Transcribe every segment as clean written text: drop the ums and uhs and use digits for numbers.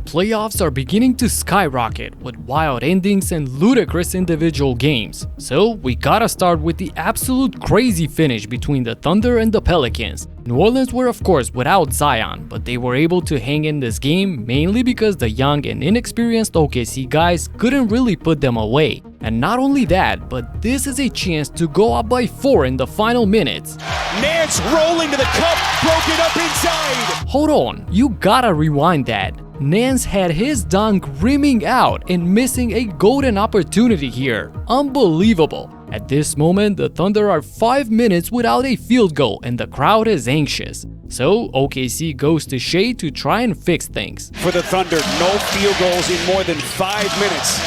playoffs are beginning to skyrocket with wild endings and ludicrous individual games. So we gotta start with the absolute crazy finish between the Thunder and the Pelicans. New Orleans were of course without Zion, but they were able to hang in this game mainly because the young and inexperienced OKC guys couldn't really put them away. And not only that, but this is a chance to go up by 4 in the final minutes. Nance rolling to the cup, broken up inside. Hold on, you gotta rewind that. Nance had his dunk rimming out and missing a golden opportunity here. Unbelievable. At this moment, the Thunder are 5 minutes without a field goal and the crowd is anxious. So OKC goes to Shai to try and fix things. For the Thunder, no field goals in more than 5 minutes.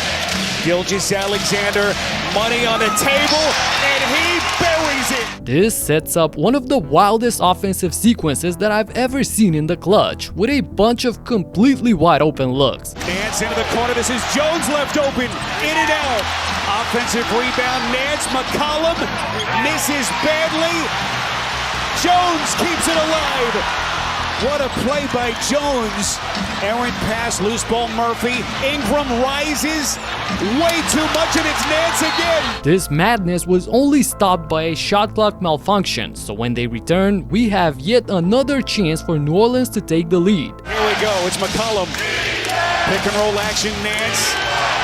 Gilgeous-Alexander, money on the table, and he buries it! This sets up one of the wildest offensive sequences that I've ever seen in the clutch, with a bunch of completely wide open looks. Nance into the corner, this is Jones left open, in and out. Offensive rebound, Nance, McCollum misses badly. Jones keeps it alive. What a play by Jones. Errant pass, loose ball Murphy. Ingram rises. Way too much and it's Nance again. This madness was only stopped by a shot clock malfunction, so when they return, we have yet another chance for New Orleans to take the lead. Here we go, it's McCollum. Pick and roll action, Nance.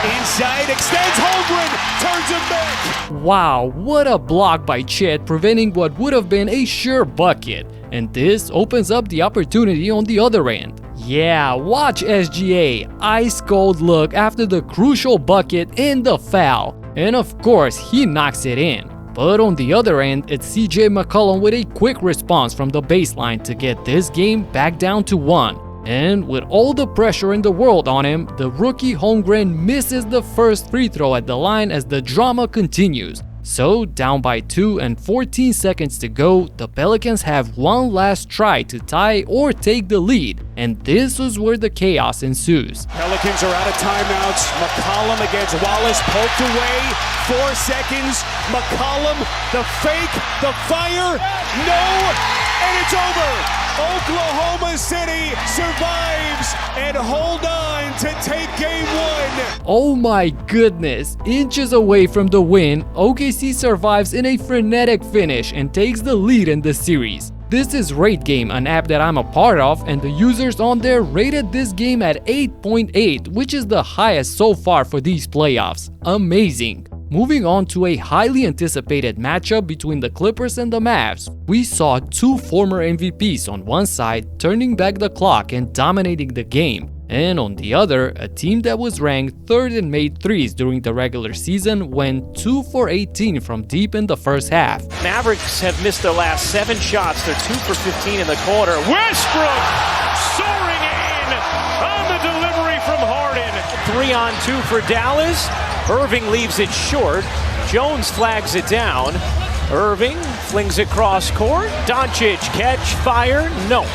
Inside, extends, Holmgren turns him back. Wow, what a block by Chet preventing what would have been a sure bucket. And this opens up the opportunity on the other end. Yeah, watch SGA, ice cold look after the crucial bucket and the foul. And of course, he knocks it in. But on the other end, it's CJ McCollum with a quick response from the baseline to get this game back down to 1. And with all the pressure in the world on him, the rookie Holmgren misses the first free throw at the line as the drama continues. So, down by 2 and 14 seconds to go, the Pelicans have one last try to tie or take the lead, and this is where the chaos ensues. Pelicans are out of timeouts. McCollum against Wallace, poked away. 4 seconds. McCollum, the fake, the fire. No, and it's over. Oklahoma City survives and hold on to take game 1. Oh my goodness, inches away from the win, OKC survives in a frenetic finish and takes the lead in the series. This is Rate Game, an app that I'm a part of, and the users on there rated this game at 8.8, which is the highest so far for these playoffs. Amazing. Moving on to a highly anticipated matchup between the Clippers and the Mavs, we saw 2 former MVPs on one side turning back the clock and dominating the game, and on the other, a team that was ranked 3rd and made threes during the regular season went 2 for 18 from deep in the first half. Mavericks have missed their last 7 shots. They're 2 for 15 in the quarter. Westbrook soaring in on the delivery from Harden. 3-on-2 for Dallas. Irving leaves it short. Jones flags it down. Irving flings it cross court. Doncic catch, fire, no.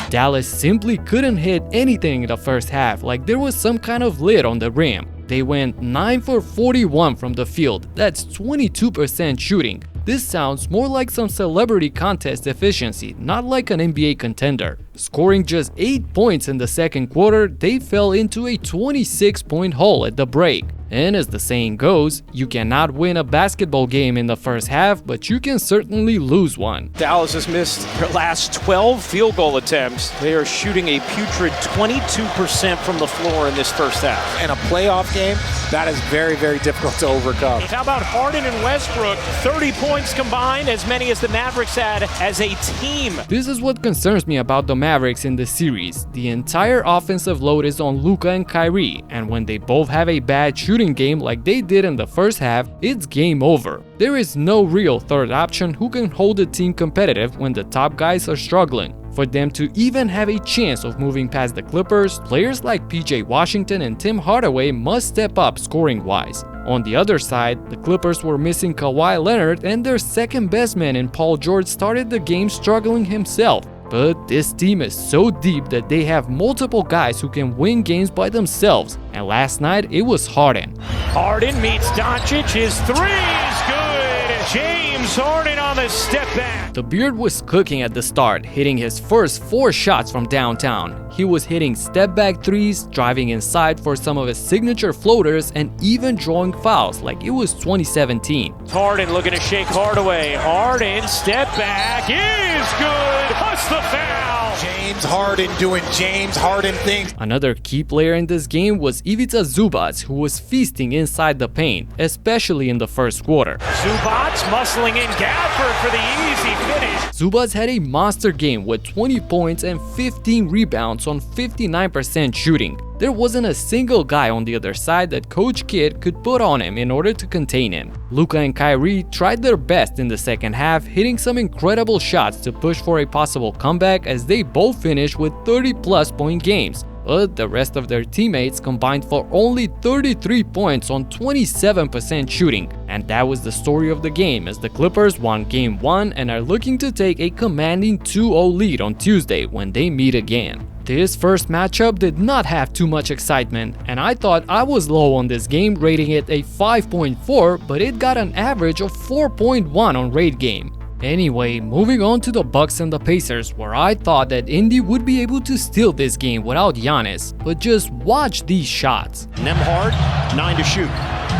Dallas simply couldn't hit anything in the first half, like there was some kind of lid on the rim. They went 9 for 41 from the field, that's 22% shooting. This sounds more like some celebrity contest efficiency, not like an NBA contender. Scoring just 8 points in the second quarter, they fell into a 26-point hole at the break. And as the saying goes, you cannot win a basketball game in the first half, but you can certainly lose one. Dallas has missed their last 12 field goal attempts. They are shooting a putrid 22% from the floor in this first half. In a playoff game, that is very, very difficult to overcome. How about Harden and Westbrook? 30 points combined, as many as the Mavericks had as a team. This is what concerns me about the Mavericks in the series. The entire offensive load is on Luka and Kyrie, and when they both have a bad shooting game like they did in the first half, it's game over. There is no real third option who can hold the team competitive when the top guys are struggling. For them to even have a chance of moving past the Clippers, players like PJ Washington and Tim Hardaway must step up scoring-wise. On the other side, the Clippers were missing Kawhi Leonard, and their second best man in Paul George started the game struggling himself. But this team is so deep that they have multiple guys who can win games by themselves, and last night it was Harden. Harden meets Doncic, his three is good. James James Harden on the step back. The Beard was cooking at the start, hitting his first 4 shots from downtown. He was hitting step-back threes, driving inside for some of his signature floaters, and even drawing fouls like it was 2017. Harden looking to shake Hardaway. Harden, step back, is good. What's the foul? James Harden doing James Harden things. Another key player in this game was Ivica Zubac, who was feasting inside the paint, especially in the first quarter. Zubac muscling in Gafford for the easy finish. Zubac had a monster game with 20 points and 15 rebounds on 59% shooting. There wasn't a single guy on the other side that Coach Kidd could put on him in order to contain him. Luka and Kyrie tried their best in the second half, hitting some incredible shots to push for a possible comeback as they both finished with 30-plus point games. But the rest of their teammates combined for only 33 points on 27% shooting. And that was the story of the game, as the Clippers won Game 1 and are looking to take a commanding 2-0 lead on Tuesday when they meet again. This first matchup did not have too much excitement, and I thought I was low on this game, rating it a 5.4, but it got an average of 4.1 on Rate Game. Anyway, moving on to the Bucks and the Pacers, where I thought that Indy would be able to steal this game without Giannis, but just watch these shots. Nembhard, 9 to shoot.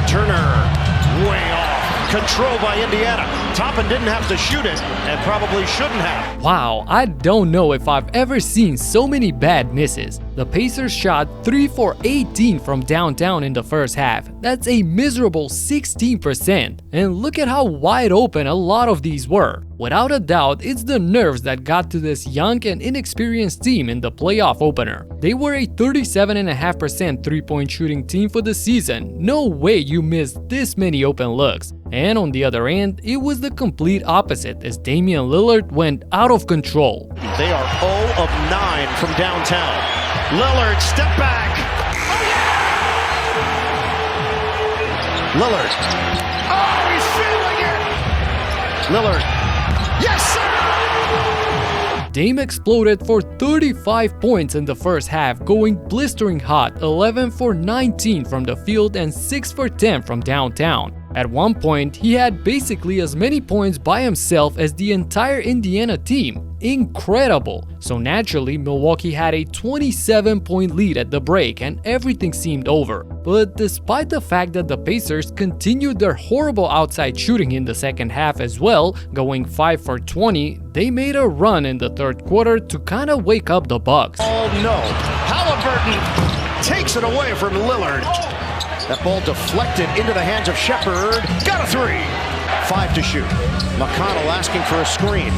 Turner, way off. Control by Indiana. Toppin didn't have to shoot it, and probably shouldn't have. Wow, I don't know if I've ever seen so many bad misses. The Pacers shot 3 for 18 from downtown in the first half. That's a miserable 16%. And look at how wide open a lot of these were. Without a doubt, it's the nerves that got to this young and inexperienced team in the playoff opener. They were a 37.5% three-point shooting team for the season. No way you missed this many open looks. And on the other end, it was the complete opposite as Damian Lillard went out of control. They are 0 of 9 from downtown. Lillard, step back. Oh, yeah! Lillard. Oh, he's feeling it. Lillard. Yes, sir! Dame exploded for 35 points in the first half, going blistering hot, 11 for 19 from the field and 6 for 10 from downtown. At one point, he had basically as many points by himself as the entire Indiana team. Incredible! So naturally, Milwaukee had a 27-point lead at the break and everything seemed over. But despite the fact that the Pacers continued their horrible outside shooting in the second half as well, going 5 for 20, they made a run in the third quarter to kinda wake up the Bucks. Oh no! Halliburton takes it away from Lillard. That ball deflected into the hands of Shepherd. Got a 3. 5 to shoot. McConnell asking for a screen.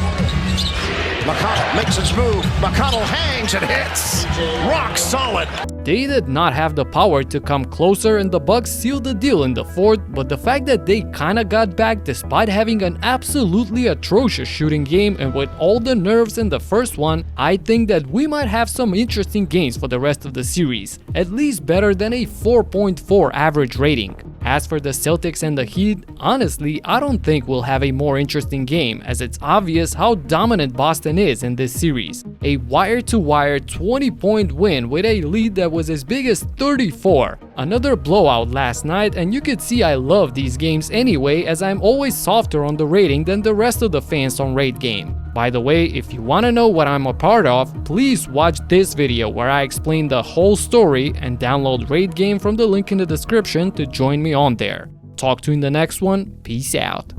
McConnell makes his move. McConnell hangs and hits. Rock solid. They did not have the power to come closer and the Bucks sealed the deal in the fourth, but the fact that they kinda got back despite having an absolutely atrocious shooting game and with all the nerves in the first one, I think that we might have some interesting games for the rest of the series, at least better than a 4.4 average rating. As for the Celtics and the Heat, honestly, I don't think we'll have a more interesting game as it's obvious how dominant Boston is in this series. A wire-to-wire 20-point win with a lead that was as big as 34. Another blowout last night, and you could see I love these games anyway as I'm always softer on the rating than the rest of the fans on Rate Game. By the way, if you want to know what I'm a part of, please watch this video where I explain the whole story and download Rate Game from the link in the description to join me on there. Talk to you in the next one. Peace out.